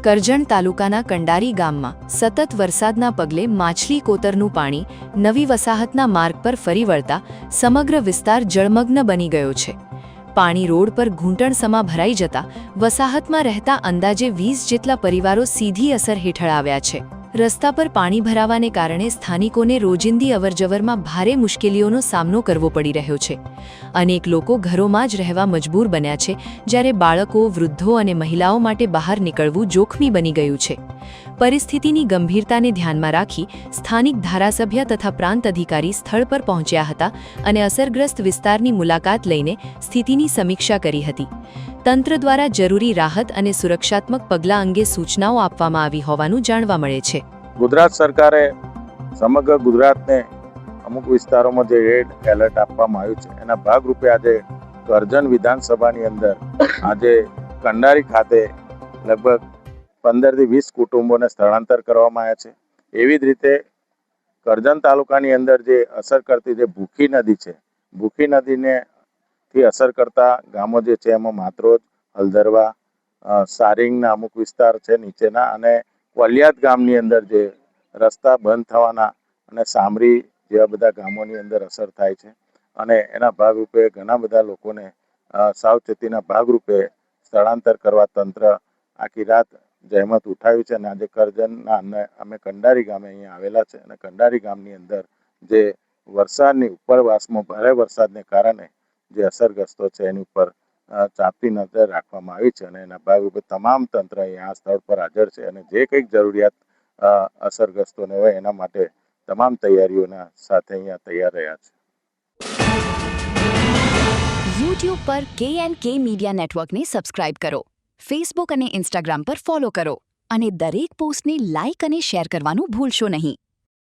કરજણ તાલુકાના કંડારી ગામમાં સતત વરસાદના પગલે માછલી કોતરનું પાણી નવી વસાહતના માર્ગ પર ફરી વળતા સમગ્ર વિસ્તાર જળમગ્ન બની ગયો છે. પાણી રોડ પર ઘૂંટણસમા ભરાઈ જતા વસાહતમાં રહેતા અંદાજે 20 જેટલા પરિવારો સીધી અસર હેઠળ આવ્યા છે. રસ્તા પર પાણી ભરાવાને કારણે સ્થાનિકોને રોજિંદી અવરજવરમાં ભારે મુશ્કેલીઓનો સામનો કરવો પડી રહ્યો છે. અનેક લોકો ઘરોમાં જ રહેવા મજબૂર બન્યા છે, જ્યારે બાળકો, વૃદ્ધો અને મહિલાઓ માટે બહાર નીકળવું જોખમી બની ગયું છે. પરિસ્થિતિની ગંભીરતાને ધ્યાનમાં રાખી સ્થાનિક ધારાસભ્ય તથા પ્રાંત અધિકારી સ્થળ પર પહોંચ્યા હતા અને અસરગ્રસ્ત વિસ્તારની મુલાકાત લઈને સ્થિતિની સમીક્ષા કરી હતી. તંત્ર દ્વારા જરૂરી રાહત અને સુરક્ષાત્મક પગલાં અંગે સૂચનાઓ આપવામાં આવી હોવાનું જાણવા મળે છે. ગુજરાત સરકારે સમગ્ર ગુજરાતને અમુક વિસ્તારોમાં જે રેડ એલર્ટ આપવામાં આવ્યું છે, એના ભાગરૂપે આજે કરજણ વિધાનસભાની અંદર આજે કંડારી ખાતે લગભગ 15 થી 20 કુટુંબોને સ્થળાંતર કરવામાં આવ્યા છે. એવી જ રીતે કરજણ તાલુકાની અંદર જે અસર કરતી જે ભૂખી નદી છે, ભૂખી નદીને થી અસર કરતા ગામો જે છે એમાં માત્રોજ, હલદરવા, સારિંગના અમુક વિસ્તાર છે નીચેના, અને વલિયાદ ગામની અંદર જે રસ્તા બંધ થવાના અને સામરી જેવા બધા ગામોની અંદર અસર થાય છે. અને એના ભાગરૂપે ઘણા બધા લોકોને સાવચેતીના ભાગરૂપે સ્થળાંતર કરવા તંત્ર આખી રાત જહેમત ઉઠાવી છે. અને આજે કરજણના અમે કંડારી ગામે અહીંયા આવેલા છે, અને કંડારી ગામની અંદર જે વરસાદની ઉપરવાસમાં ભારે વરસાદને કારણે જે અસરગ્રસ્તો છે એની ઉપર ચાંપતી નજર રાખવામાં આવી છે. અને એના ભાગરૂપે તમામ તંત્ર અહીંયા આ સ્થળ પર હાજર છે, અને જે કંઈક જરૂરિયાત અસરગ્રસ્તોને હોય એના માટે તમામ તૈયારીઓના સાથે અહીંયા તૈયાર રહ્યા છે. YouTube પર KNK મીડિયા નેટવર્કને સબસ્ક્રાઇબ કરો, Facebook અને Instagram પર ફોલો કરો અને દરેક પોસ્ટને લાઇક અને શેર કરવાનું ભૂલશો નહીં.